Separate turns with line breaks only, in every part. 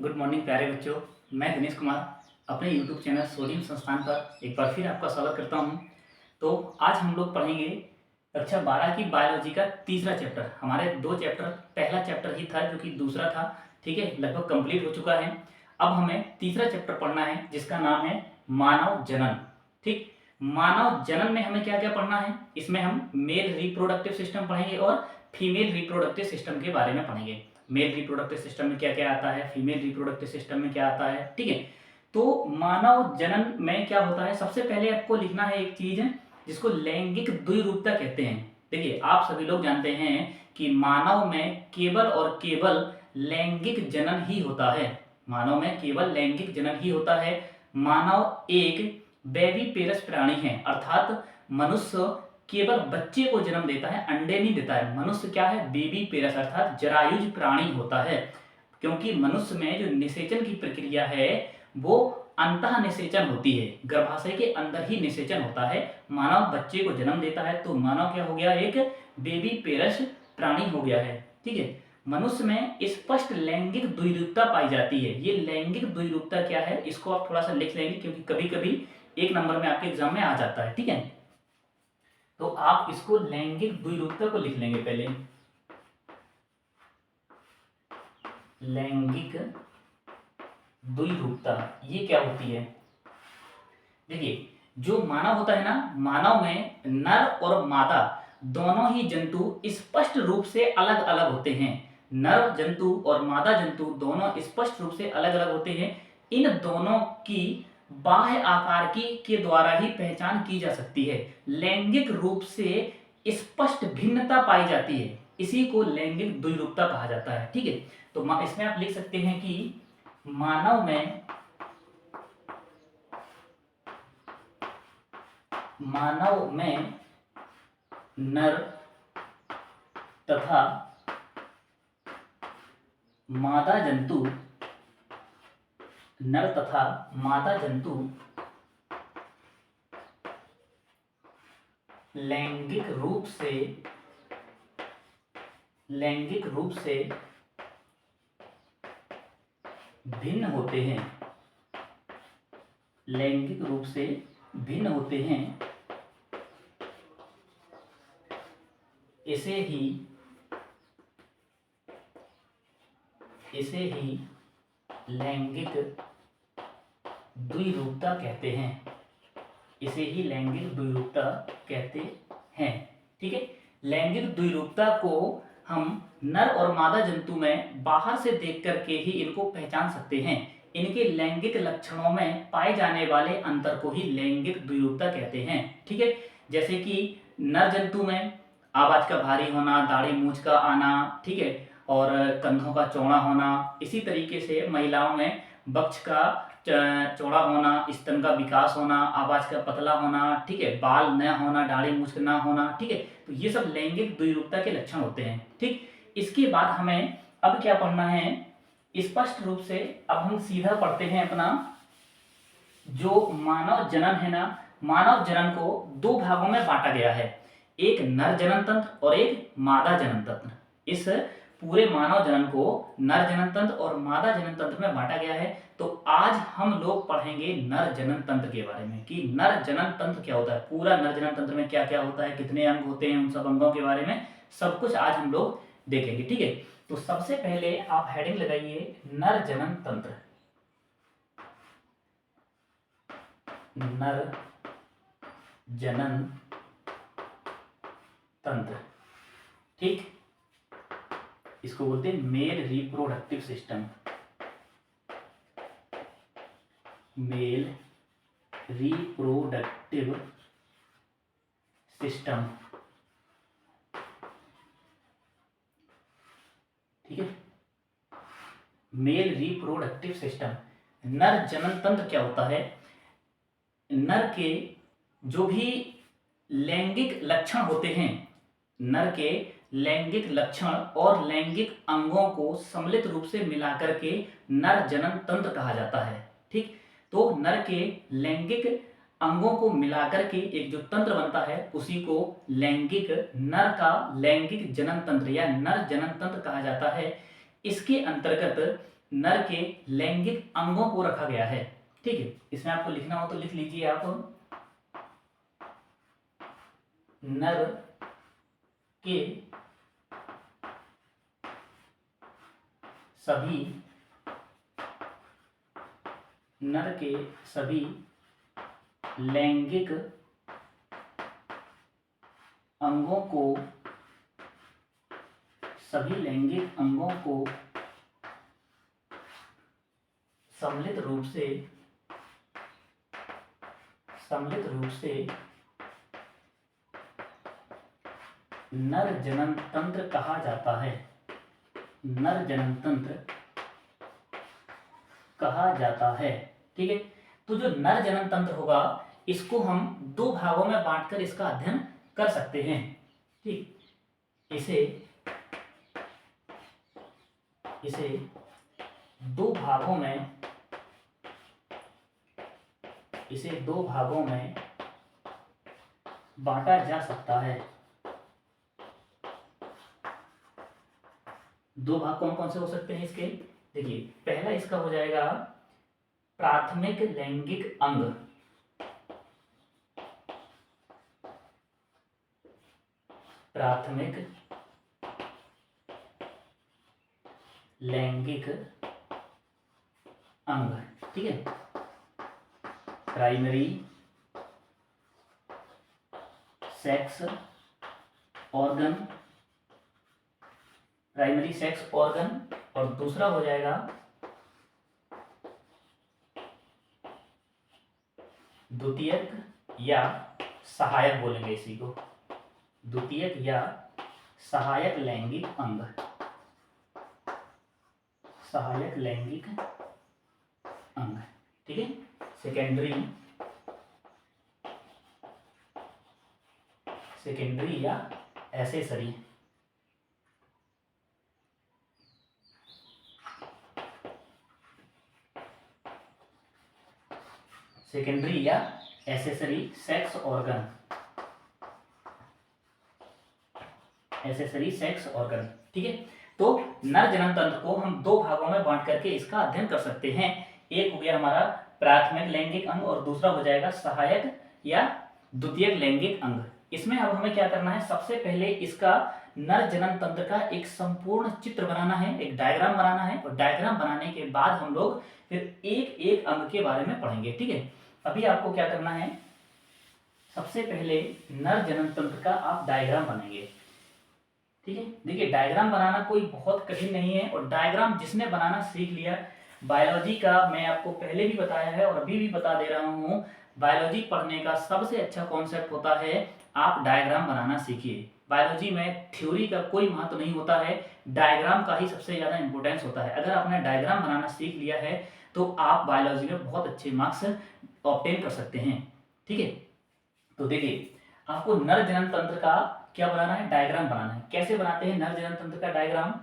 Good morning प्यारे बच्चों। मैं दिनेश कुमार अपने यूट्यूब चैनल सोडियम संस्थान पर एक बार फिर आपका स्वागत करता हूं। तो आज हम लोग पढ़ेंगे कक्षा 12 की बायोलॉजी का तीसरा चैप्टर। हमारे दो चैप्टर, पहला चैप्टर ही था जो कि दूसरा था, ठीक है, लगभग कंप्लीट हो चुका है। अब हमें तीसरा चैप्टर पढ़ना है जिसका नाम है मानव जनन। ठीक, मानव जनन में हमें क्या क्या पढ़ना है, इसमें हम मेल रिप्रोडक्टिव सिस्टम पढ़ेंगे और फीमेल रिप्रोडक्टिव सिस्टम के बारे में पढ़ेंगे। मेल रिप्रोडक्टिव सिस्टम में क्या क्या आता है, फीमेल रिप्रोडक्टिव सिस्टम में क्या आता है, ठीक है। तो मानव जनन में क्या होता है, सबसे पहले आपको लिखना है एक चीज जिसको लैंगिक द्विरूपता कहते हैं। देखिए, आप सभी लोग जानते हैं कि मानव में केवल और केवल लैंगिक जनन ही होता है। मानव में केवल लैंगिक जनन ही होता है। मानव एक बेबी पेरस प्राणी है, अर्थात मनुष्य केवल बच्चे को जन्म देता है, अंडे नहीं देता है। मनुष्य क्या है, बेबी पेरस अर्थात जरायुज प्राणी होता है, क्योंकि मनुष्य में जो निषेचन की प्रक्रिया है वो अंतः निषेचन होती है, गर्भाशय के अंदर ही निषेचन होता है। मानव बच्चे को जन्म देता है तो मानव क्या हो गया, एक बेबी पेरस प्राणी हो गया है, ठीक है। मनुष्य में स्पष्ट लैंगिक द्विरूपता पाई जाती है। ये लैंगिक द्विरूपता क्या है, इसको आप थोड़ा सा लिख लेंगे क्योंकि कभी कभी एक नंबर में आपके एग्जाम में आ जाता है, ठीक है। तो आप इसको लैंगिक द्विरूपता को लिख लेंगे पहले। लैंगिक द्विरूपता ये क्या होती है, देखिए, जो मानव होता है ना, मानव में नर और मादा दोनों ही जंतु स्पष्ट रूप से अलग अलग होते हैं। नर जंतु और मादा जंतु दोनों स्पष्ट रूप से अलग अलग होते हैं। इन दोनों की बाह्य आकार की के द्वारा ही पहचान की जा सकती है। लैंगिक रूप से स्पष्ट भिन्नता पाई जाती है, इसी को लैंगिक द्विरूपता कहा जाता है, ठीक है। तो इसमें आप लिख सकते हैं कि मानव में नर तथा मादा जंतु लैंगिक रूप से भिन्न होते हैं। लैंगिक रूप से भिन्न होते हैं, इसे ही लैंगिक द्विरूपता कहते हैं। इसे ही लैंगिक द्विरूपता कहते हैं, ठीक है। लैंगिक द्विरूपता को हम नर और मादा जंतु में बाहर से देख करके ही इनको पहचान सकते हैं। इनके लैंगिक लक्षणों में पाए जाने वाले अंतर को ही लैंगिक द्विरूपता कहते हैं, ठीक है। जैसे कि नर जंतु में आवाज का भारी होना, दाढ़ी मूंछ का आना, ठीक है, और कंधों का चौड़ा होना। इसी तरीके से महिलाओं में वक्ष का चौड़ा होना, स्तन का विकास होना, आवाज का पतला होना, ठीक है, बाल न होना, दाढ़ी मूंछ ना होना, ठीक है। तो ये सब लैंगिक द्विरूपता के लक्षण होते हैं, ठीक। इसके बाद हमें अब क्या पढ़ना है, स्पष्ट रूप से अब हम सीधा पढ़ते हैं अपना जो मानव जनन है ना। मानव जनन को दो भागों में बांटा गया है, एक नर जनन तंत्र और एक मादा जनन तंत्र। इस पूरे मानव जनन को नर जनन तंत्र और मादा जनन तंत्र में बांटा गया है। तो आज हम लोग पढ़ेंगे नर जनन तंत्र के बारे में कि नर जनन तंत्र क्या होता है, पूरा नर जनन तंत्र में क्या क्या होता है, कितने अंग होते हैं, उन सब अंगों के बारे में सब कुछ आज हम लोग देखेंगे, ठीक है। तो सबसे पहले आप हेडिंग लगाइए नर जनन तंत्र। नर जनन तंत्र, ठीक, इसको बोलते हैं male reproductive system. Male reproductive system, ठीक है। मेल रिप्रोडक्टिव सिस्टम, नर जनन तंत्र क्या होता है, नर के जो भी लैंगिक लक्षण होते हैं, नर के लैंगिक लक्षण और लैंगिक अंगों को सम्मिलित रूप से मिलाकर के नर जनन तंत्र कहा जाता है, ठीक। तो नर के लैंगिक अंगों को मिलाकर के एक जो तंत्र बनता है उसी को लैंगिक, नर का लैंगिक जनन तंत्र या नर जनन तंत्र कहा जाता है। इसके अंतर्गत नर के लैंगिक अंगों को रखा गया है। ठीक है, इसमें आपको लिखना हो तो लिख लीजिए आप, नर के सभी लैंगिक अंगों को सम्मिलित रूप से नर जनन तंत्र कहा जाता है। नर जनन तंत्र कहा जाता है। ठीक है, तो जो नर जनन तंत्र होगा इसको हम दो भागों में बांटकर इसका अध्ययन कर सकते हैं। ठीक, इसे दो भागों में बांटा जा सकता है। दो भाग कौन कौन से हो सकते हैं इसके? देखिए, पहला इसका हो जाएगा प्राथमिक लैंगिक अंग। प्राथमिक लैंगिक अंग, ठीक है, प्राइमरी सेक्स ऑर्गन, और दूसरा हो जाएगा द्वितीयक या सहायक, बोलेंगे इसी को, द्वितीयक या सहायक लैंगिक अंग। सहायक लैंगिक अंग, ठीक है, सेकेंडरी या एसेसरी। सेकेंडरी या एसेसरी सेक्स ऑर्गन, ठीक है। तो नर जनन तंत्र को हम दो भागों में बांट करके इसका अध्ययन कर सकते हैं। एक हो गया हमारा प्राथमिक लैंगिक अंग और दूसरा हो जाएगा सहायक या द्वितीयक लैंगिक अंग। इसमें अब हमें क्या करना है, सबसे पहले इसका नर जनन तंत्र का एक संपूर्ण चित्र बनाना है, एक डायग्राम बनाना है, और डायग्राम बनाने के बाद हम लोग फिर एक एक अंग के बारे में पढ़ेंगे। ठीक है, अभी आपको क्या करना है, सबसे पहले नर जनन तंत्र का आप डायग्राम बनाएंगे। ठीक है, देखिए डायग्राम बनाना कोई बहुत कठिन नहीं है, और डायग्राम जिसने बनाना सीख लिया, बायोलॉजी का मैं आपको पहले भी बताया है और अभी भी बता दे रहा हूँ, बायोलॉजी पढ़ने का सबसे अच्छा कॉन्सेप्ट होता है आप डायग्राम बनाना सीखिए। बायोलॉजी में थ्योरी का कोई महत्व नहीं होता है, डायग्राम का ही सबसे ज़्यादा इंपॉर्टेंस होता है। अगर आपने डायग्राम बनाना सीख लिया है तो आप बायोलॉजी में बहुत अच्छे मार्क्स ऑब्टेन कर सकते हैं। ठीक है, तो देखिए आपको नर जनन तंत्र का क्या बनाना है, डायग्राम बनाना है। कैसे बनाते हैं नर जनन तंत्र का डायग्राम?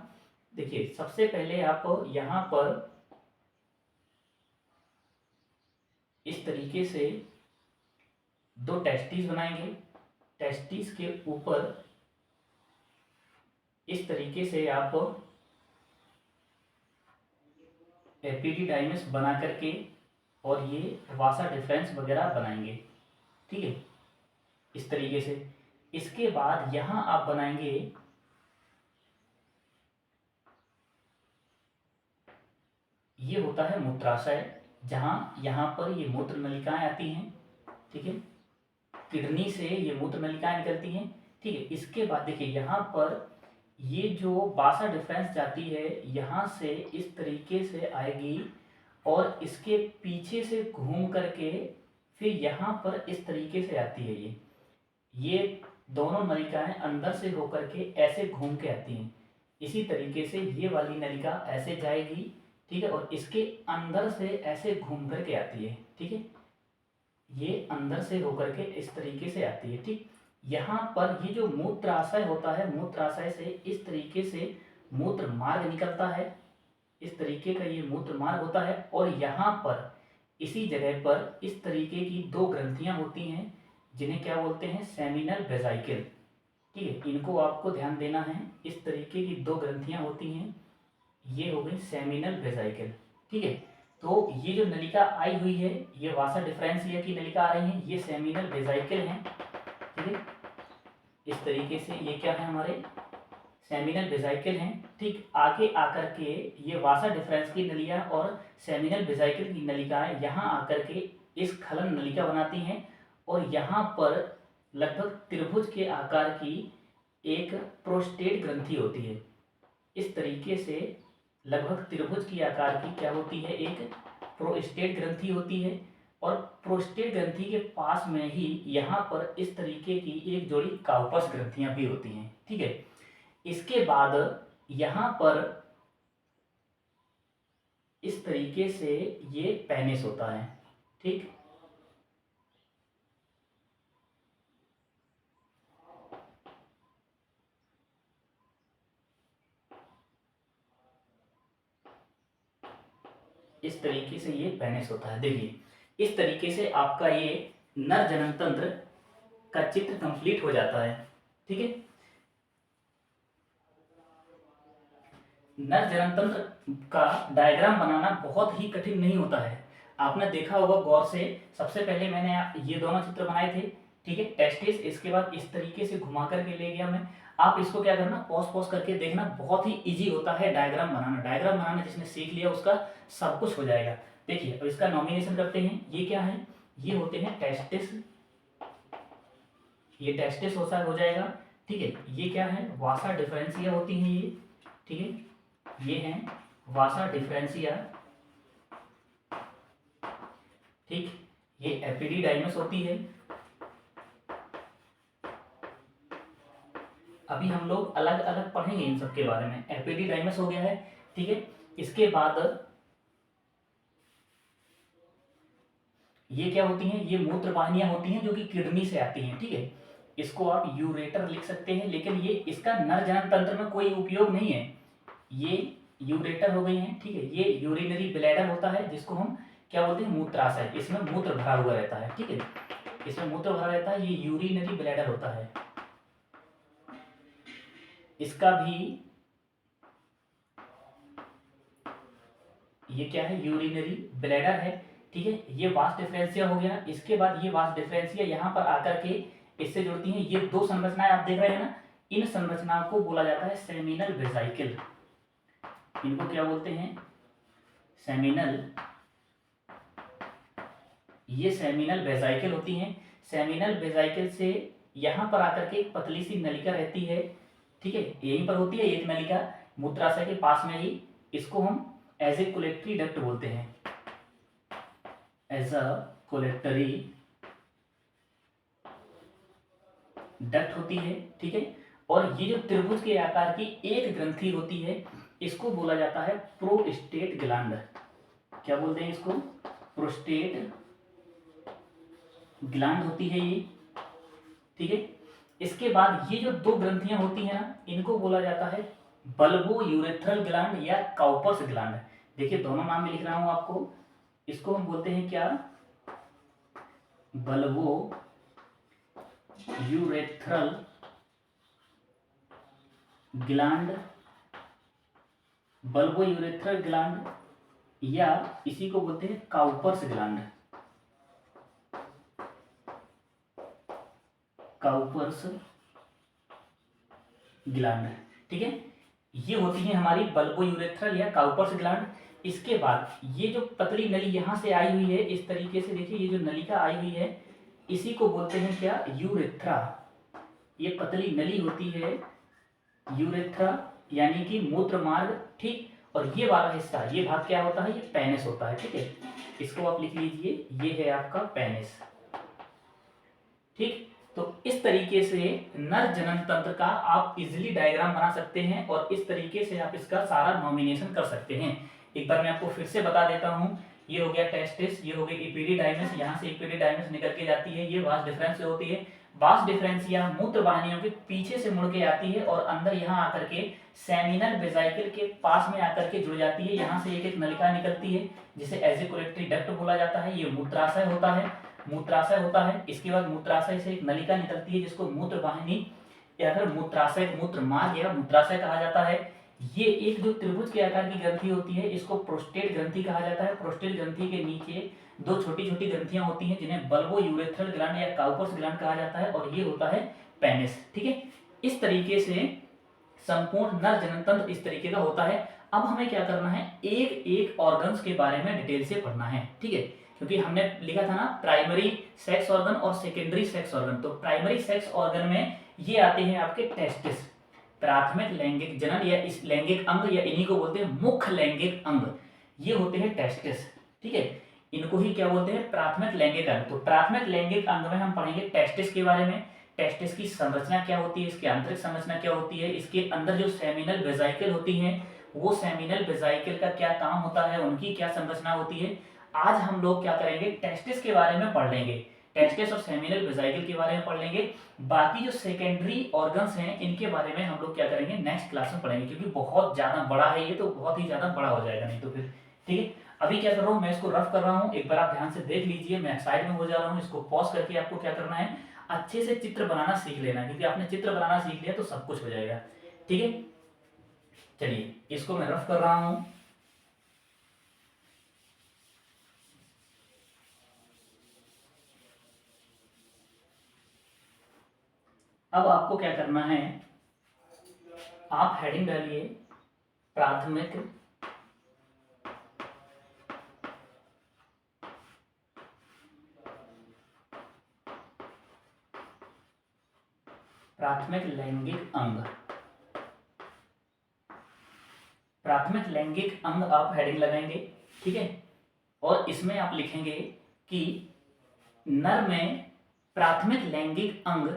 देखिए सबसे पहले आप यहां पर इस तरीके से दो टेस्टिस बनाएंगे, टेस्टिस के ऊपर इस तरीके से आप एपिडिडाइमिस बना करके और ये वासा डिफरेंस वगैरह बनाएंगे। ठीक है, इस तरीके से। इसके बाद यहां आप बनाएंगे ये होता है मूत्राशय, जहां यहां पर ये मूत्र नलिकाएं आती हैं। ठीक है, किडनी से ये मूत्र नलिकाएं निकलती हैं। ठीक है, इसके बाद देखिए यहाँ पर ये जो वासा डिफरेंस जाती है यहाँ से इस तरीके से आएगी और इसके पीछे से घूम करके फिर यहाँ पर इस तरीके से आती है। ये दोनों नलिकाएं अंदर से होकर के ऐसे घूम के आती हैं। इसी तरीके से ये वाली नलिका ऐसे जाएगी, ठीक है, और इसके अंदर से ऐसे घूम करके आती है। ठीक है, ये अंदर से होकर के इस तरीके से आती है। ठीक, यहाँ पर ये जो मूत्राशय होता है, मूत्राशय से इस तरीके से मूत्र मार्ग निकलता है, इस तरीके का ये मूत्र मार्ग होता है, और यहाँ पर इसी जगह पर इस तरीके की दो ग्रंथियां होती हैं जिन्हें क्या बोलते हैं, सेमिनल वेजाइकल। ठीक है, इनको आपको ध्यान देना है। इस तरीके की दो ग्रंथियां होती हैं ये हो गई सेमिनल वेजाइकल। ठीक है, तो ये जो नलिका आई हुई है ये वासा डिफरेंशिया की नलिका आ रही है, ये सेमिनल वेजाइकल है। ठीक है, इस तरीके से ये क्या है हमारे सेमिनल वेजाइकल हैं। ठीक, आगे आकर के ये वासा डिफरेंस की नलियाँ और सेमिनल वेजाइकल की नलिकाएं यहाँ आकर के इस खलन नलिका बनाती हैं और यहाँ पर लगभग त्रिभुज के आकार की एक प्रोस्टेट ग्रंथि होती है। इस तरीके से लगभग त्रिभुज की आकार की क्या होती है, एक प्रोस्टेट ग्रंथि होती है और प्रोस्टेट ग्रंथि के पास में ही यहाँ पर इस तरीके की एक जोड़ी काउपस ग्रंथियां भी होती हैं। ठीक है, इसके बाद यहाँ पर इस तरीके से ये पेनिस होता है। ठीक, इस तरीके से ये पेनिस होता है। देखिए इस तरीके से आपका ये नर जनन तंत्र का चित्र कंप्लीट हो जाता है। ठीक है, नर जनन तंत्र का डायग्राम बनाना बहुत ही कठिन नहीं होता है। आपने देखा होगा गौर से, सबसे पहले मैंने ये दोनों चित्र बनाए थे। ठीक है, टेस्टिस, इसके बाद इस तरीके से घुमा करके ले गया मैं। आप इसको क्या करना, पॉज पॉज करके देखना, बहुत ही इजी होता है डायग्राम बनाना। डायग्राम बनाना जिसने सीख लिया उसका सब कुछ हो जाएगा। देखिए अब इसका नॉमिनेशन करते हैं। ये क्या है, ये होते हैं टेस्टिस, ये टेस्टिस हो जाएगा। ठीक है, ये क्या है, वासा डिफरेंशिया होती है ये। ठीक है, ये है वासा डिफरेंशिया। ठीक, ये एपिडिडाइमस होती है। अभी हम लोग अलग अलग पढ़ेंगे इन सब के बारे में। एपिडिडाइमस हो गया है। ठीक है, इसके बाद ये क्या होती हैं, ये मूत्र वाहिनियां होती हैं जो कि किडनी से आती हैं। ठीक है, इसको आप यूरेटर लिख सकते हैं, लेकिन ये इसका नर जनन तंत्र में कोई उपयोग नहीं है। ये यूरेटर हो गई हैं। ठीक है, ये यूरिनरी ब्लैडर होता है जिसको हम क्या बोलते हैं, मूत्राशय। इसमें मूत्र भरा हुआ रहता है। ठीक है, इसमें मूत्र भरा रहता है, ये यूरिनरी ब्लैडर होता है। इसका भी ये क्या है, यूरिनरी ब्लैडर है। ठीक है, ये वास डिफरेंशिया हो गया। इसके बाद ये वास डिफरेंशिया यहाँ पर आकर के इससे जुड़ती हैं। ये दो संरचनाएं आप देख रहे हैं ना, इन संरचनाओं को बोला जाता है सेमिनल वेजाइकल। इनको क्या बोलते हैं, सेमिनल, ये सेमिनल वेजाइकल होती हैं। सेमिनल वेजाइकल से यहाँ पर आकर के एक पतली सी नलिका रहती है। ठीक है, यहीं पर होती है एक नलिका मूत्राशय के पास में ही। इसको हम एज ए कोलेक्टरी डक्ट बोलते हैं, एज अ कोलेक्टरी डक्ट होती है। ठीक है, और ये जो त्रिभुज के आकार की एक ग्रंथि होती है इसको बोला जाता है प्रोस्टेट ग्लैंड। क्या बोलते हैं इसको, प्रोस्टेट ग्लैंड होती है ये। ठीक है, इसके बाद ये जो दो ग्रंथियां होती हैं ना, इनको बोला जाता है बल्बो यूरेथ्रल ग्लैंड या काउपर्स ग्लैंड। देखिए दोनों नाम में लिख रहा हूं आपको। इसको हम बोलते हैं क्या, bulbo urethral gland, bulbo urethral gland, या इसी को बोलते हैं काउपर्स ग्लैंड, काउपर्स ग्लैंड। ठीक है, ये होती है हमारी बल्बो यूरेथ्रल या काउपर्स ग्लैंड। इसके बाद ये जो पतली नली यहाँ से आई हुई है इस तरीके से, देखिए ये जो नलिका आई हुई है इसी को बोलते हैं क्या, यूरेथ्रा। ये पतली नली होती है यूरेथ्रा, यानी कि मूत्र मार्ग। ठीक, और ये वाला हिस्सा, ये भाग क्या होता है, ये पेनिस होता है। ठीक है, इसको आप लिख लीजिए, ये है आपका पेनिस। ठीक, तो इस तरीके से नर जनन तंत्र का आप इजिली डायग्राम बना सकते हैं और इस तरीके से आप इसका सारा नॉमिनेशन कर सकते हैं। एक बार मैं आपको फिर से बता देता हूं, ये हो गया टेस्टिस, ये हो गई एपिडिडाइमस, यहाँ से एपिडिडाइमस निकल के जाती है, ये वास डिफरेंस होती है। वास डिफरेंशिया मूत्र वाहिनियों के पीछे से मुड़ के आती है और अंदर यहाँ आकर के सेमिनल वेजाइकल के पास में आकर के जुड़ जाती है। यहाँ से एक एक नलिका निकलती है जिसे एजिकुलेटरी डक्ट बोला जाता है। ये मूत्राशय होता है, मूत्राशय होता है। इसके बाद मूत्राशय से एक नलिका निकलती है जिसको मूत्र वाहिनी या फिर मूत्राशय, मूत्र मार्ग या मूत्राशय कहा जाता है। ये एक जो त्रिभुज के आकार की ग्रंथि होती है इसको प्रोस्टेट ग्रंथि कहा जाता है। प्रोस्टेट ग्रंथि के नीचे दो छोटी छोटी ग्रंथियां होती हैं जिन्हें बल्बो यूरेथ्रल ग्लैंड या काउपर्स ग्लैंड कहा जाता है, और ये होता है पेनिस। ठीक है, इस तरीके से संपूर्ण नर जनन तंत्र इस तरीके का होता है। अब हमें क्या करना है, एक एक ऑर्गन्स के बारे में डिटेल से पढ़ना है। ठीक है, क्योंकि हमने लिखा था ना प्राइमरी सेक्स ऑर्गन और सेकेंडरी सेक्स ऑर्गन, तो प्राइमरी सेक्स ऑर्गन में ये आते हैं आपके टेस्टिस, प्राथमिक लैंगिक जनन या इस लैंगिक अंग, या इन्हीं को बोलते हैं मुख्य लैंगिक अंग, ये होते हैं टेस्टिस। ठीक है, इनको ही क्या बोलते हैं, प्राथमिक लैंगिक अंग। तो प्राथमिक लैंगिक अंग में हम पढ़ेंगे टेस्टिस के बारे में, टेस्टिस की संरचना क्या होती है, इसकी आंतरिक संरचना क्या होती है, इसके अंदर जो सेमिनल वेजाइकल होती हैं वो सेमिनल वेजाइकल का क्या काम होता है, उनकी क्या संरचना होती है। आज हम लोग क्या करेंगे, टेस्टिस के बारे में पढ़ लेंगे, टेस्टिस और सेमिनल वेजाइकल के बारे में पढ़ लेंगे। बाकी जो सेकेंडरी ऑर्गन्स हैं इनके बारे में हम लोग क्या करेंगे, नेक्स्ट क्लास में पढ़ेंगे, क्योंकि बहुत ज्यादा बड़ा है ये, तो बहुत ही ज्यादा बड़ा हो जाएगा नहीं तो फिर। ठीक है, अभी क्या कर रहा हूँ, मैं इसको रफ कर रहा हूँ, एक बार आप ध्यान से देख लीजिए, मैं साइड में हो जा रहा हूँ, इसको पॉज करके आपको क्या करना है, अच्छे से चित्र बनाना सीख लेना, क्योंकि आपने चित्र बनाना सीख लिया तो सब कुछ हो जाएगा। ठीक है, चलिए इसको मैं रफ कर रहा हूं। अब आपको क्या करना है, आप हेडिंग डालिए प्राथमिक प्राथमिक लैंगिक अंग, प्राथमिक लैंगिक अंग आप हेडिंग लगाएंगे। ठीक है, और इसमें आप लिखेंगे कि नर में प्राथमिक लैंगिक अंग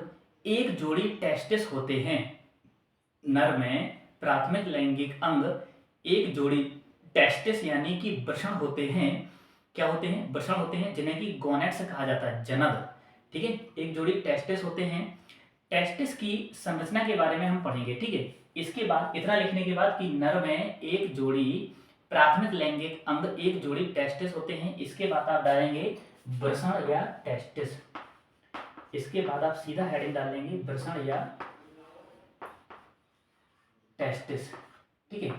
एक जोड़ी टेस्टिस होते हैं। नर में प्राथमिक लैंगिक अंग एक जोड़ी टेस्टिस यानी कि वृषण होते हैं। क्या होते हैं, वृषण होते हैं, जिन्हें कि गोनेट्स कहा जाता है, जनद। ठीक है, एक जोड़ी टेस्टिस होते हैं। टेस्टिस की संरचना के बारे में हम पढ़ेंगे। ठीक है, इसके बाद इतना लिखने के बाद कि नर में एक जोड़ी प्राथमिक लैंगिक अंग एक जोड़ी टेस्टिस होते हैं, इसके बाद आप डालेंगे वृषण या टेस्टिस। इसके बाद आप सीधा हेडिंग डालेंगे वृषण या टेस्टिस। ठीक है,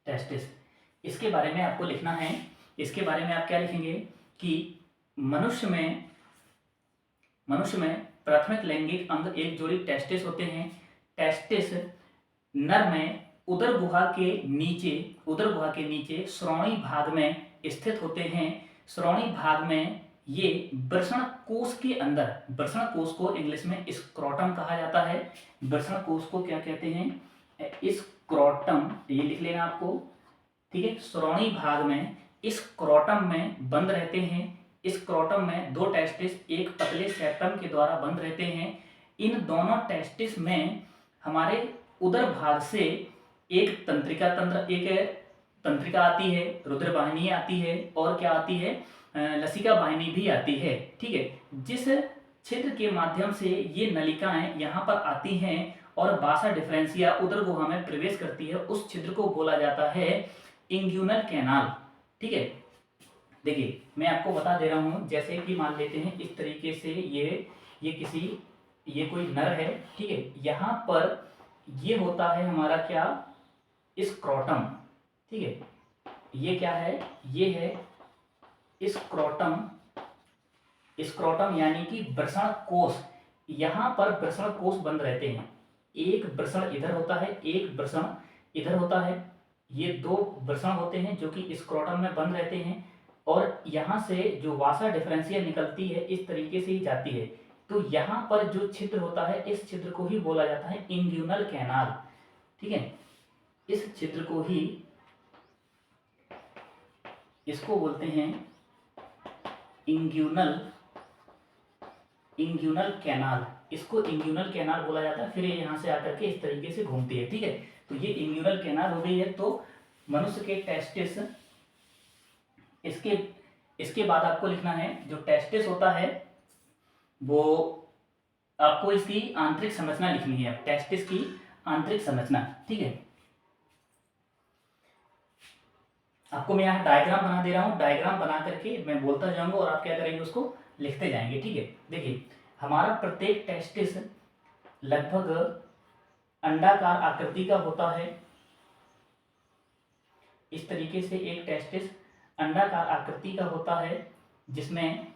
टेस्टिस, इसके बारे में आपको लिखना है। इसके बारे में आप क्या लिखेंगे कि मनुष्य में प्राथमिक लैंगिक अंग एक जोड़ी टेस्टिस होते हैं। टेस्टिस नर में उदर गुहा के नीचे श्रोणी भाग में स्थित होते हैं। श्रोणी भाग में ये वृषण कोश के अंदर, वृषण कोश को इंग्लिश में स्क्रोटम कहा जाता है। वृषण कोश को क्या कहते हैं, स्क्रोटम, ये लिख लेना आपको। ठीक है, श्रोणी भाग में स्क्रोटम में बंद रहते हैं। स्क्रोटम में दो टेस्टिस एक पतले सेप्टम के द्वारा बंद रहते हैं। इन दोनों टेस्टिस में हमारे उदर भाग से एक तंत्रिका आती है, रुधिर वाहिनी आती है, और क्या आती है, लसिका वाहिनी भी आती है। ठीक है, जिस छिद्र के माध्यम से ये नलिकाएं यहाँ पर आती हैं और बासा डिफरेंशिया उदर गुहा में प्रवेश करती है, उस छिद्र को बोला जाता है इंग्यूनल कैनाल। ठीक है, देखिए मैं आपको बता दे रहा हूँ, जैसे कि मान लेते हैं इस तरीके से ये कोई नर है। ठीक है, यहाँ पर ये होता है हमारा क्या, स्क्रोटम। ठीक है, ये क्या है, ये है स्क्रोटम यानी कि वृषण कोश। यहाँ पर वृषण कोश बंद रहते हैं, एक वृषण इधर होता है, एक वृषण इधर होता है। ये दो वृषण होते हैं जो कि स्क्रोटम में बंद रहते हैं, और यहाँ से जो वासा डिफरेंशिया निकलती है इस तरीके से ही जाती है। तो यहाँ पर जो छिद्र होता है इस छिद्र को ही बोला जाता है इंग्यूनल कैनाल। ठीक है, इस छिद्र को ही इसको बोलते हैं इंग्यूनल कैनाल। इसको इंग्यूनल कैनाल बोला जाता है। फिर ये यहाँ से आकर के इस तरीके से घूमती है। ठीक है, तो ये इंग्यूनल कैनाल हो गई है। तो मनुष्य के टेस्टिस, इसके बाद आपको लिखना है जो टेस्टिस होता है वो आपको इसकी आंतरिक संरचना लिखनी है, टेस्टिस की आंतरिक संरचना। ठीक है, आपको मैं यहाँ डायग्राम बना दे रहा हूँ, डायग्राम बना करके मैं बोलता जाऊंगा और आप क्या करेंगे, उसको लिखते जाएंगे। ठीक है, देखिए हमारा प्रत्येक टेस्टिस लगभग अंडाकार आकृति का होता है। इस तरीके से एक टेस्टिस अंडाकार आकृति का होता है, जिसमें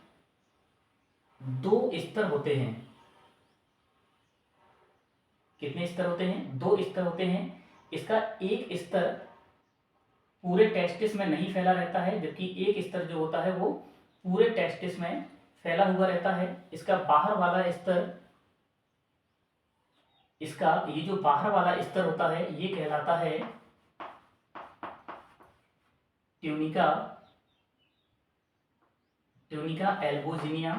2 स्तर होते हैं। कितने स्तर होते हैं? 2 स्तर होते हैं। इसका एक स्तर पूरे टेस्टिस में नहीं फैला रहता है, जबकि एक स्तर जो होता है वो पूरे टेस्टिस में फैला हुआ रहता है। इसका बाहर वाला स्तर, इसका ये जो बाहर वाला स्तर होता है ये कहलाता है ट्यूनिका एल्बोजिनिया।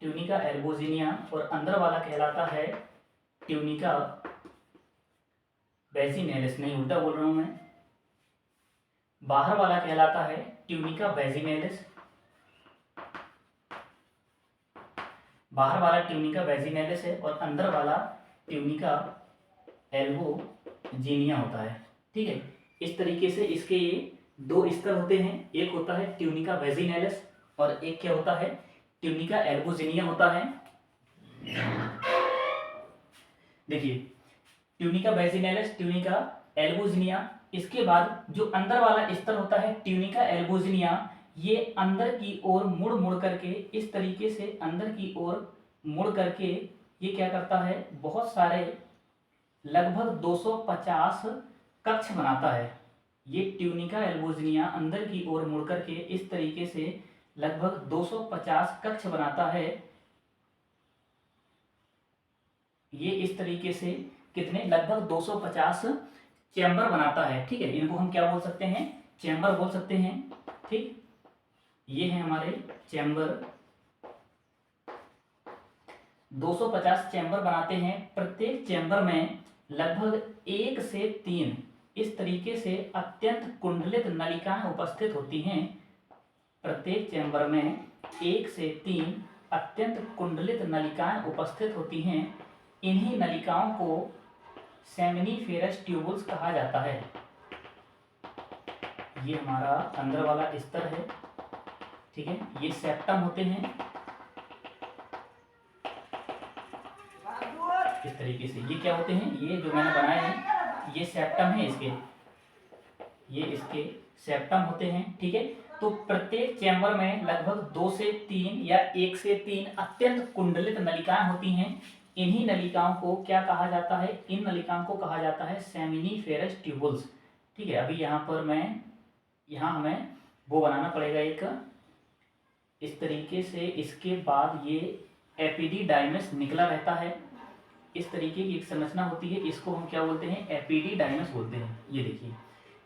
ट्यूनिका एल्बोजिनिया और अंदर वाला कहलाता है ट्यूनिका वेजिनेलिस। नहीं, उल्टा बोल रहा हूं मैं। बाहर वाला कहलाता है ट्यूनिका वेजिनेलिस, बाहर वाला ट्यूनिका वेजिनेलिस है और अंदर वाला ट्यूनिका एल्बोजिनिया होता है। ठीक है, इस तरीके से इसके ये 2 स्तर होते हैं। एक होता है ट्यूनिका वेजिनेलिस और एक क्या होता है? ट्यूनिका एल्बोजिनिया होता है। देखिए, ट्यूनिका वेजिनेलिस, ट्यूनिका एल्बोजिनिया। इसके बाद जो अंदर वाला स्तर होता है ट्यूनिका एल्बोजिनिया, ये अंदर की ओर मुड़ मुड़ करके, इस तरीके से अंदर की ओर मुड़ करके ये क्या करता है? बहुत सारे लगभग 250 कक्ष बनाता है। ये ट्यूनिका एल्बोजिनिया अंदर की ओर मुड़ करके इस तरीके से लगभग 250 कक्ष बनाता है। ये इस तरीके से कितने? लगभग 250 चैम्बर बनाता है। ठीक है, इनको हम क्या बोल सकते हैं? चैम्बर बोल सकते हैं। ठीक, ये है हमारे चैम्बर। 250 चैम्बर बनाते हैं। प्रत्येक चैम्बर में लगभग 1 से 3 इस तरीके से अत्यंत कुंडलित नलिकाएं उपस्थित होती हैं। प्रत्येक चैम्बर में 1 से 3 अत्यंत कुंडलित नलिकाएं उपस्थित होती हैं। इन्हीं नलिकाओं को सेमिनिफेरस ट्यूबुल्स कहा जाता है। ये हमारा अंदर वाला स्तर है। ठीक है, ये सेप्टम होते हैं। इस तरीके से ये क्या होते हैं? ये जो मैंने बनाए हैं ये सेप्टम है इसके, ये इसके सेप्टम होते हैं। ठीक है, तो प्रत्येक चैम्बर में लगभग 2 से 3 या 1 से 3 अत्यंत कुंडलित नलिकाएं होती हैं। इन्हीं नलिकाओं को क्या कहा जाता है? इन नलिकाओं को कहा जाता है सेमिनिफेरस ट्यूबुल्स। ठीक है, अभी यहाँ पर यहाँ हमें वो बनाना पड़ेगा एक, इस तरीके से। इसके बाद ये एपिडीडाइमस निकला रहता है। इस तरीके की एक संरचना होती है, इसको हम क्या बोलते हैं? एपिडीडाइमस बोलते हैं। ये देखिए,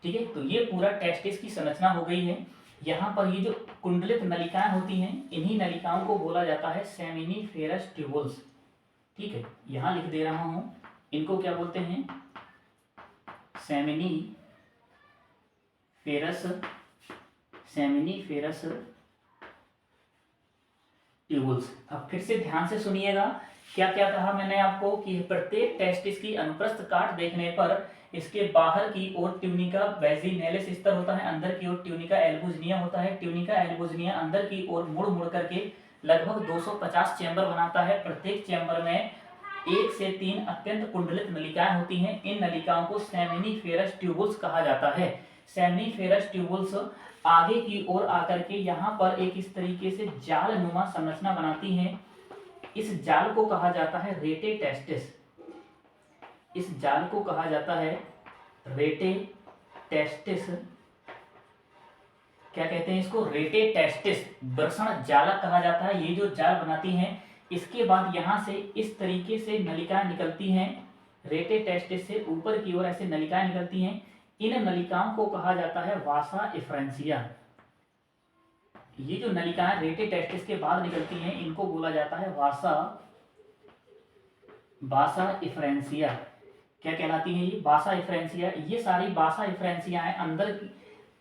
ठीक है, तो ये पूरा टेस्टिस की संरचना हो गई है। यहाँ पर ये जो कुंडलित नलिकाएं होती हैं, इन्हीं नलिकाओं को बोला जाता है सेमिनिफेरस ट्यूबुल्स। ठीक है, यहाँ लिख दे रहा हूँ, इनको क्या बोलते हैं? Seminiferous tubules. अब फिर से ध्यान से सुनिएगा, क्या क्या कहा मैंने आपको कि प्रत्येक टेस्टिस की अनुप्रस्थ काट देखने पर इसके बाहर की ओर ट्यूनिका वेजिनेलिस स्तर होता है, अंदर की ओर ट्यूनिका एल्बोजिनिया होता है। ट्यूनिका एल्बोजिनिया अंदर की ओर मुड़ मुड़ करके लगभग 250 चैम्बर बनाता है। प्रत्येक चैम्बर में 1 से 3 अत्यंत कुंडलित नलिकाएं होती हैं। इन नलिकाओं को सेमिनिफेरस ट्यूबुल्स कहा जाता है। सेमिनिफेरस ट्यूबुल्स आगे की ओर आकर के यहाँ पर एक इस तरीके से जाल नुमा संरचना बनाती हैं। इस जाल को कहा जाता है रेटे टेस्टिस। इस जाल को कहा जाता है रेटे टेस्टिस। क्या कहते हैं इसको? रेटे टेस्टिस, वृषण जाला कहा जाता है। ये जो जाल बनाती हैं, इसके बाद यहाँ से इस तरीके से नलिकाएं निकलती हैं। रेटे टेस्टिस से ऊपर की ओर ऐसे नलिकाएं निकलती हैं। इन नलिकाओं को कहा जाता है वासा इफ्रेंसिया। ये जो नलिकाएं रेटे टेस्टिस के बाद निकलती हैं, इनको बोला जाता है वासा इफ्रेंसिया। क्या कहलाती है ये? वासा इफ्रेंसिया। ये सारी वासा इफ्रेंसियाएं अंदर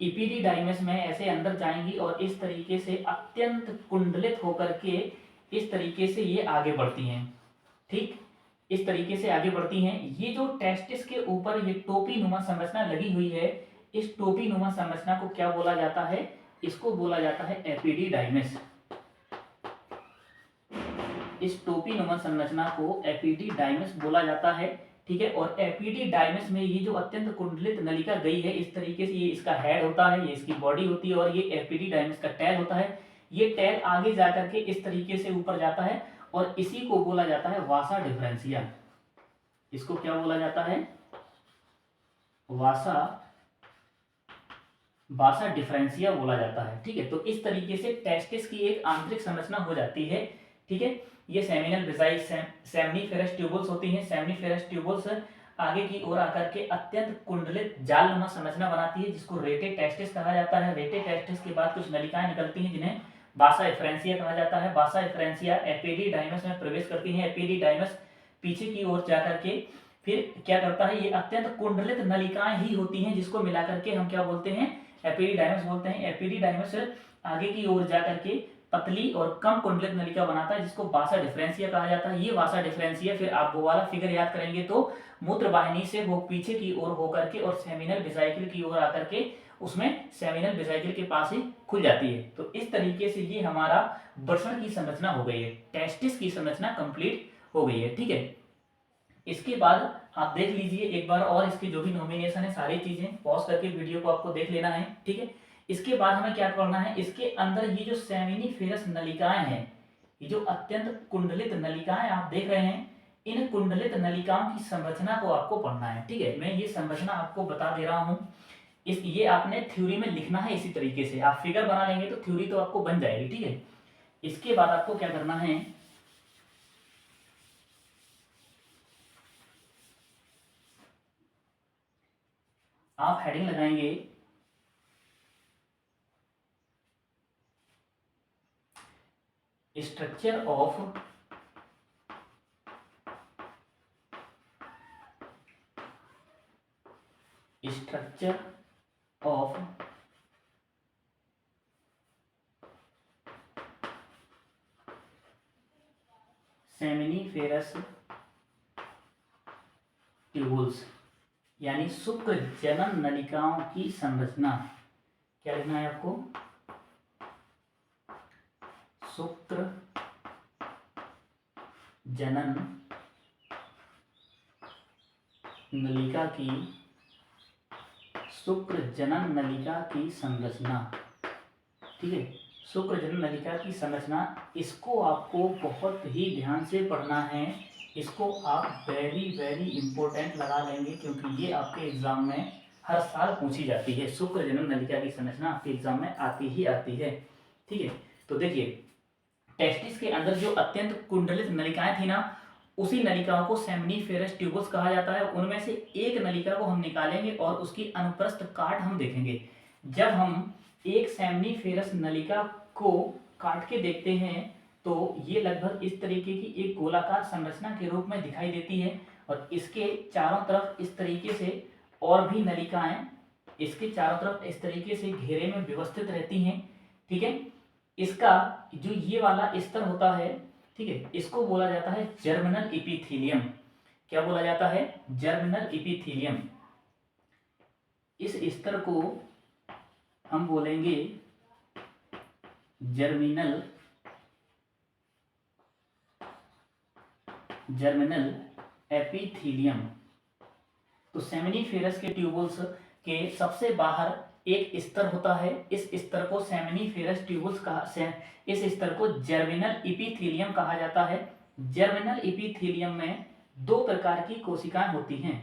इपिडीडाइमस में ऐसे अंदर जाएंगी और इस तरीके से अत्यंत कुंडलित होकर के इस तरीके से ये आगे बढ़ती हैं। ठीक, इस तरीके से आगे बढ़ती हैं। ये जो टेस्टिस के ऊपर ये टोपी नुमा संरचना लगी हुई है, इस टोपी नुमा संरचना को क्या बोला जाता है? इसको बोला जाता है एपिडीडाइमस। इस टोपी नुमा संरचना को एपिडीडाइमस बोला जाता है। ठीक। ठीक है। और एपिडिडाइमस में ये जो अत्यंत कुंडलित नलिका गई है, इस तरीके से ये इसका हेड होता है, ये इसकी बॉडी होती है, और ये एपिडिडाइमस का टेल होता है। ये टेल आगे जाकर के इस तरीके से ऊपर जाता है और इसी को बोला जाता है वासा डिफरेंशिया। इसको क्या बोला जाता है? वासा डिफरेंशिया बोला जाता है। ठीक है, तो इस तरीके से टेस्टिस की एक आंतरिक संरचना हो जाती है। ठीक है, ये सेमिनल विजाई सेमनीफेरस ट्यूबुल्स होती हैं। सेमनीफेरस ट्यूबुल्स आगे की ओर आकर के अत्यंत कुंडलित जालनुमा संरचना बनाती है, जिसको रेटे टेस्टिस कहा जाता है। रेटे टेस्टिस के बाद कुछ नलिकाएं निकलती हैं जिन्हें वासा एफरेंसिया कहा जाता है। वासा एफरेंसिया एपिडिडाइमस में प्रवेश करती है। एपिडिडाइमस पीछे की ओर जाकर के फिर क्या करता है, ये अत्यंत कुंडलित नलिकाएं ही होती हैं, जिसको मिलाकर के हम क्या बोलते हैं? एपिडिडाइमस बोलते हैं। एपिडिडाइमस आगे की ओर जाकर के पतली और कम कुंडलित नलिका बनाता है, जिसको वासा डिफरेंशिया कहा जाता है। ये वासा डिफरेंशिया फिर आप वो वाला फिगर याद करेंगे तो मूत्र वाहिनी से वो पीछे की ओर होकर के और सेमिनल वेसिकल की ओर आकर के उसमें सेमिनल वेसिकल के पास ही खुल जाती है। तो इस तरीके से ये हमारा वृषण की संरचना हो गई है, टेस्टिस की संरचना कंप्लीट हो गई है। ठीक है, इसके बाद आप देख लीजिए एक बार और, इसकी जो भी नॉमिनेशन है सारी चीजें पॉज करके वीडियो को आपको देख लेना है। ठीक है, इसके बाद हमें क्या करना है, इसके अंदर ये जो सेमिनिफेरस नलिकाएं हैं, ये जो अत्यंत कुंडलित नलिकाएं आप देख रहे हैं, इन कुंडलित नलिकाओं की संरचना को आपको पढ़ना है। ठीक है, मैं ये संरचना आपको बता दे रहा हूँ। ये आपने थ्योरी में लिखना है इसी तरीके से। आप फिगर बना लेंगे तो थ्योरी तो आपको बन जाएगी। ठीक है, इसके बाद आपको क्या करना है, आप हेडिंग लगाएंगे स्ट्रक्चर ऑफ सेमिनिफेरस ट्यूबुल्स, यानी शुक्र जनन नलिकाओं की संरचना। क्या लिखना है आपको? शुक्र जनन नलिका की, शुक्र जनन नलिका की संरचना। ठीक है, शुक्र जनन नलिका की संरचना, इसको आपको बहुत ही ध्यान से पढ़ना है। इसको आप वेरी वेरी इंपॉर्टेंट लगा लेंगे, क्योंकि ये आपके एग्जाम में हर साल पूछी जाती है। शुक्र जनन नलिका की संरचना आपके एग्जाम में आती ही आती है। ठीक है, तो देखिए टेस्टिस के अंदर जो अत्यंत कुंडलित नलिकाएं थी ना, उसी नलिकाओं को सेमनीफेरस ट्यूबुल्स कहा जाता है। उनमें से एक नलिका को हम निकालेंगे और उसकी अनुप्रस्थ काट हम देखेंगे। जब हम एक सेमनीफेरस नलिका को काट के देखते हैं तो ये लगभग इस तरीके की एक गोलाकार संरचना के रूप में दिखाई देती है, और इसके चारों तरफ इस तरीके से और भी नलिकाएं इसके चारों तरफ इस तरीके से घेरे में व्यवस्थित रहती हैं। ठीक है, इसका जो ये वाला स्तर होता है, ठीक है, इसको बोला जाता है जर्मिनल इपिथीलियम। क्या बोला जाता है? Germinal epithelium. इस स्तर को हम बोलेंगे जर्मिनल एपिथीलियम। तो सेमिनिफेरस के ट्यूबुल्स के सबसे बाहर एक स्तर होता है, इस स्तर को सेमिनिफेरस ट्यूबुल्स इस स्तर को जर्मिनल इपिथीलियम कहा जाता है। जर्मिनल इपिथीलियम में दो प्रकार की कोशिकाएं होती हैं।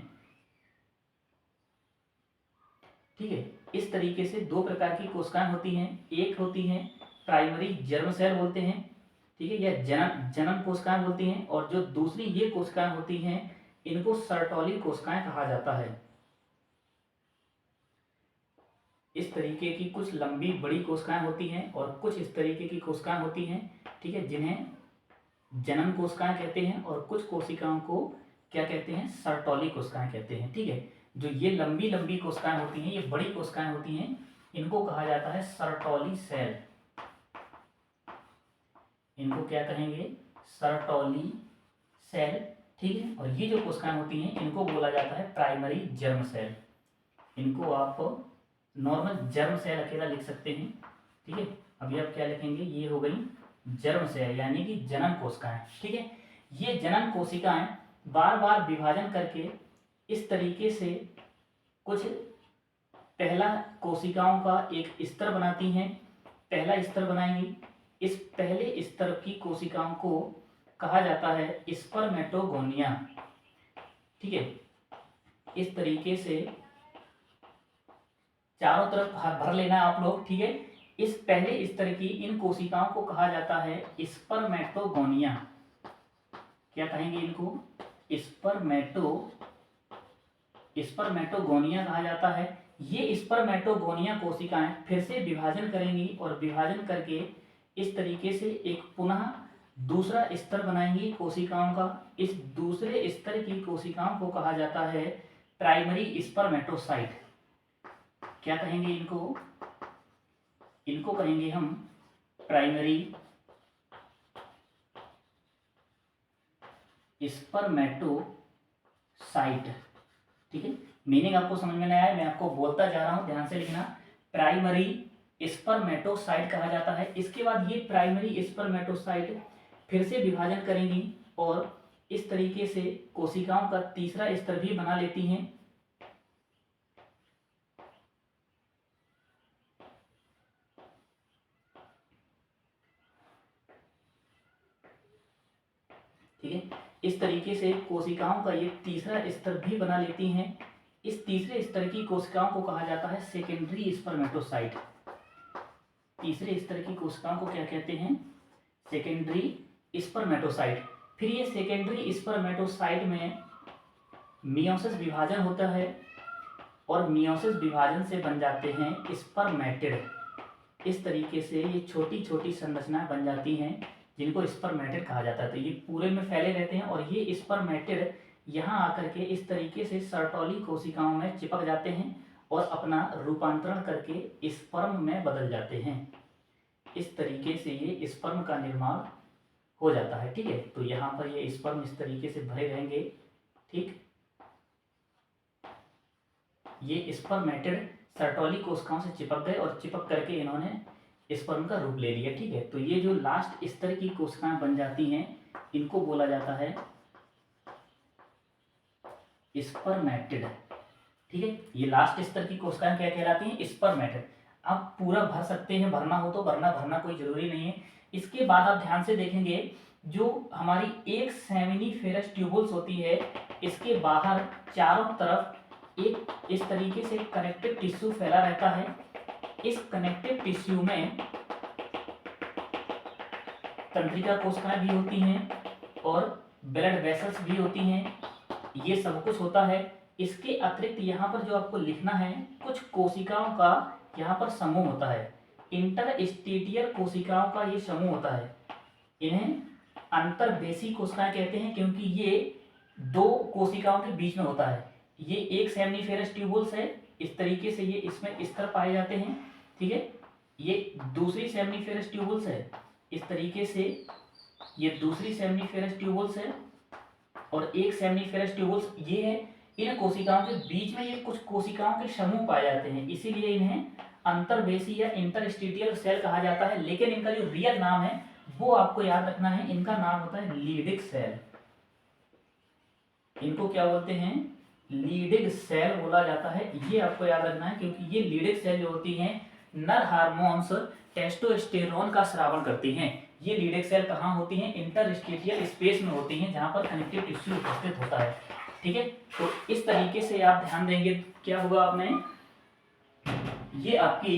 ठीक है, इस तरीके से दो प्रकार की कोशिकाएं होती हैं। एक होती हैं प्राइमरी जर्म सेल बोलते हैं, ठीक है, या जनन कोशिकाएं बोलती हैं, और जो दूसरी ये कोशिकाएं होती हैं इनको सर्टोली कोशिकाएं कहा जाता है। इस तरीके की कुछ लंबी बड़ी कोशिकाएं होती हैं और कुछ इस तरीके की कोशिकाएं होती हैं, ठीक है, जिन्हें जनन कोशिकाएं कहते हैं, और कुछ कोशिकाओं को क्या कहते हैं? सर्टोली कोशिकाएं कहते हैं। ठीक है, जो ये लंबी लंबी कोशिकाएं होती हैं, ये बड़ी कोशिकाएं होती हैं, इनको कहा जाता है सर्टोली सेल। इनको क्या कहेंगे? Sertoli cell. ठीक है, और ये जो कोशिकाएं होती हैं इनको बोला जाता है प्राइमरी जर्म सेल। इनको आप नॉर्मल जर्म सेल अकेला लिख सकते हैं। ठीक है, अभी आप क्या लिखेंगे? ये हो गई जर्म सेल, यानी कि जनन कोशिकाएं। ठीक है, ये जनन कोशिकाएं बार बार विभाजन करके इस तरीके से कुछ पहला कोशिकाओं का एक स्तर बनाती हैं। पहला स्तर बनाएंगी। इस पहले स्तर की कोशिकाओं को कहा जाता है स्पर्मेटोगोनिया। ठीक है, इस तरीके से चारों तरफ भर लेना आप लोग। ठीक है, इस पहले स्तर की इन कोशिकाओं को कहा जाता है स्पर्मेटोगोनिया। क्या कहेंगे इनको? स्पर्मेटोगोनिया कहा जाता है। ये स्पर्मेटोगोनिया कोशिकाएं फिर से विभाजन करेंगी और विभाजन करके इस तरीके से एक पुनः दूसरा स्तर बनाएंगी कोशिकाओं का। इस दूसरे स्तर की कोशिकाओं को कहा जाता है प्राइमरी स्पर्मेटोसाइट। क्या कहेंगे इनको? इनको कहेंगे हम प्राइमरी स्पर्मेटोसाइट। ठीक है, मीनिंग आपको समझ में नहीं आया, मैं आपको बोलता जा रहा हूं, ध्यान से लिखना। प्राइमरी स्पर्मेटोसाइट कहा जाता है। इसके बाद ये प्राइमरी स्पर्मेटोसाइट फिर से विभाजन करेंगी और इस तरीके से कोशिकाओं का तीसरा स्तर भी बना लेती हैं। ठीक है, इस तरीके से कोशिकाओं का ये तीसरा स्तर भी बना लेती हैं। इस तीसरे स्तर की कोशिकाओं को कहा जाता है सेकेंडरी स्पर्मेटोसाइट। तीसरे स्तर की कोशिकाओं को क्या कहते हैं? Secondary spermatocyte. फिर ये सेकेंडरी स्पर्मेटोसाइट में मियोसिस विभाजन होता है और मियोसिस विभाजन से बन जाते हैं स्पर्मेटिड। इस तरीके से ये छोटी छोटी संरचनाएं बन जाती हैं जिनको स्पर्मेटिड कहा जाता है। तो ये पूरे में फैले रहते हैं और ये स्पर्मेटिड यहाँ आकर के इस तरीके से सर्टोली कोशिकाओं में चिपक जाते हैं और अपना रूपांतरण करके स्पर्म में बदल जाते हैं। इस तरीके से ये स्पर्म का निर्माण हो जाता है। ठीक है, तो यहाँ पर ये स्पर्म इस तरीके से भरे रहेंगे। ठीक, ये स्पर्मेटिड सर्टोली कोशिकाओं से चिपक गए और चिपक करके इन्होंने स्पर्म का रूप ले लिया। ठीक है, तो ये जो लास्ट स्तर की कोशिकाएं बन जाती हैं इनको बोला जाता है स्पर्मेटिड। ठीक है, ये लास्ट स्तर की कोशिकाएं क्या कहलाती हैं? स्पर्मेटिड। आप पूरा भर सकते हैं, भरना हो तो भरना कोई जरूरी नहीं है। इसके बाद आप ध्यान से देखेंगे जो हमारी एक सेमिनिफेरस ट्यूबुल्स होती है, इसके बाहर चारों तरफ एक इस तरीके से कनेक्टिव टिश्यू फैला रहता है। इस कनेक्टिव टिश्यू में तंत्रिका कोशिकाएं भी होती हैं और ब्लड वेसल्स भी होती हैं। ये सब कुछ होता है। इसके अतिरिक्त यहाँ पर जो आपको लिखना है, कुछ कोशिकाओं का यहाँ पर समूह होता है। इंटरस्टेटियल कोशिकाओं का ये समूह होता है। इन्हें अंतर्वेशी कोशिकाएं कहते हैं क्योंकि ये दो कोशिकाओं के बीच में होता है। ये एक सेमिनिफेरस ट्यूबुल्स है, इस तरीके से ये इसमें स्तर पाए जाते हैं। ठीक है, ये दूसरी सेमिनिफेरस ट्यूबुल्स है, इस तरीके से ये दूसरी सेमिनिफेरस ट्यूबुल्स है और एक सेमिनिफेरस ट्यूबुल्स ये है। इन कोशिकाओं के बीच में ये कुछ कोशिकाओं के समूह पाए जाते हैं, इसीलिए इन्हें अंतर्वेशी या इंटरस्टेटियल सेल कहा जाता है। लेकिन इनका जो रियल नाम है वो आपको याद रखना है, इनका नाम होता है लीडिक सेल। इनको क्या बोलते हैं? लीडिक सेल बोला जाता है। ये आपको याद रखना है क्योंकि ये लीडिक सेल जो होती हैं नर हार्मोन्स टेस्टोस्टेरोन का स्रावन करती हैं। ये लीडिक सेल कहाँ होती हैं? इंटरस्टेटियल स्पेस में होती हैं जहाँ पर कनेक्टिव टिश्यू उपस्थित होता है। ठीक है, तो इस तरीके से आप ध्यान देंगे क्या होगा आपने, ये आपकी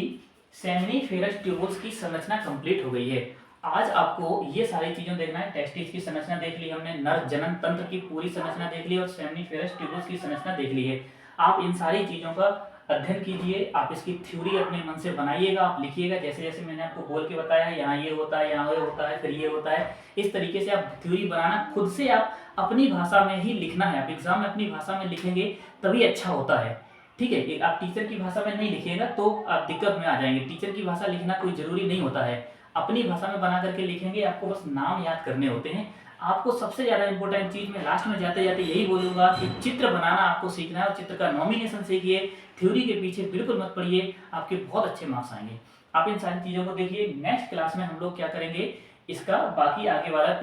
सेमिनिफेरस ट्यूबुल्स की संरचना कंप्लीट हो गई है। आज आपको ये सारी चीजें देखना है। टेस्टिस की संरचना देख ली हमने, नर जनन तंत्र की पूरी संरचना देख ली और सेमिनिफेरस ट्यूबुल्स की संरचना देख ली है। आप इन सारी चीजों का अध्ययन कीजिए, आप इसकी थ्योरी अपने मन से बनाइएगा, आप लिखिएगा जैसे जैसे मैंने आपको बोल के बताया है। यहाँ ये होता है, यहाँ ये होता है, फिर ये होता है। इस तरीके से आप थ्योरी बनाना, खुद से आप अपनी भाषा में ही लिखना है। आप एग्जाम में अपनी भाषा में लिखेंगे तभी अच्छा होता है। ठीक है, आप टीचर की भाषा में नहीं लिखिएगा तो आप दिक्कत में आ जाएंगे। टीचर की भाषा लिखना कोई जरूरी नहीं होता है, अपनी भाषा में बना करके लिखेंगे। आपको बस नाम याद करने होते हैं। आपको सबसे ज़्यादा इंपॉर्टेंट चीज़ मैं लास्ट में जाते जाते यही बोलूँगा कि चित्र बनाना आपको सीखना है और चित्र का नॉमिनेशन सीखिए। थ्योरी के पीछे बिल्कुल मत पड़िए, आपके बहुत अच्छे मार्क्स आएंगे। आप इन सारी चीज़ों को देखिए। नेक्स्ट क्लास में हम लोग क्या करेंगे, इसका बाकी आगे वाला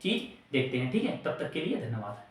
चीज़ देखते हैं। ठीक है, तब तक के लिए धन्यवाद।